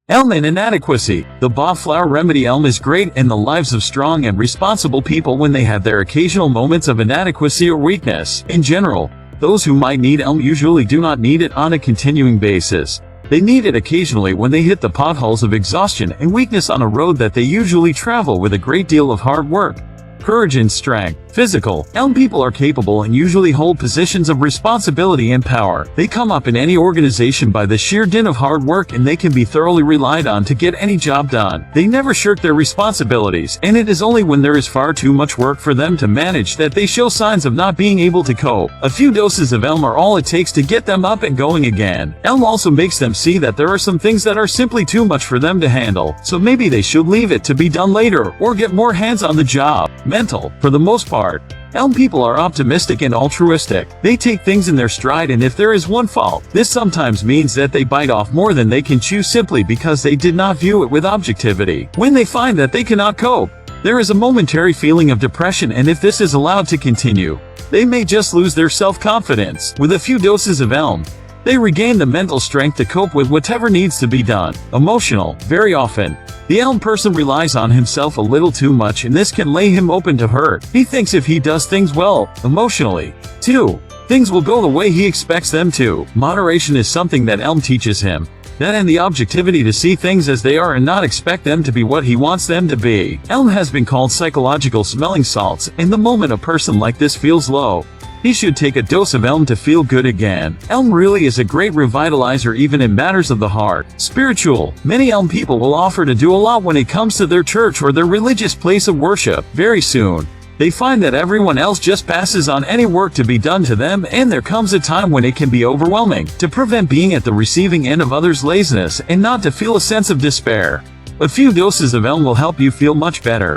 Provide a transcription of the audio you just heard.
Elm and Inadequacy. The Bach Flower Remedy elm is great in the lives of strong and responsible people when they have their occasional moments of inadequacy or weakness. In general, those who might need elm usually do not need it on a continuing basis. They need it occasionally when they hit the potholes of exhaustion and weakness on a road that they usually travel with a great deal of hard work, courage and strength. Physical. Elm people are capable and usually hold positions of responsibility and power. They come up in any organization by the sheer dint of hard work, and they can be thoroughly relied on to get any job done. They never shirk their responsibilities, and it is only when there is far too much work for them to manage that they show signs of not being able to cope. A few doses of elm are all it takes to get them up and going again. Elm also makes them see that there are some things that are simply too much for them to handle, so maybe they should leave it to be done later or get more hands on the job. Mental. For the most part, elm people are optimistic and altruistic. They take things in their stride, and if there is one fault, this sometimes means that they bite off more than they can chew simply because they did not view it with objectivity. When they find that they cannot cope, there is a momentary feeling of depression, and if this is allowed to continue, they may just lose their self-confidence. With a few doses of elm, they regain the mental strength to cope with whatever needs to be done. Emotional. Very often, the elm person relies on himself a little too much, and this can lay him open to hurt. He thinks if he does things well, emotionally, too, things will go the way he expects them to. Moderation is something that elm teaches him. That and the objectivity to see things as they are and not expect them to be what he wants them to be. Elm has been called psychological smelling salts, and the moment a person like this feels low, he should take a dose of elm to feel good again. Elm really is a great revitalizer even in matters of the heart. Spiritual. Many elm people will offer to do a lot when it comes to their church or their religious place of worship. Very soon, they find that everyone else just passes on any work to be done to them, and there comes a time when it can be overwhelming. To prevent being at the receiving end of others' laziness and not to feel a sense of despair, a few doses of elm will help you feel much better.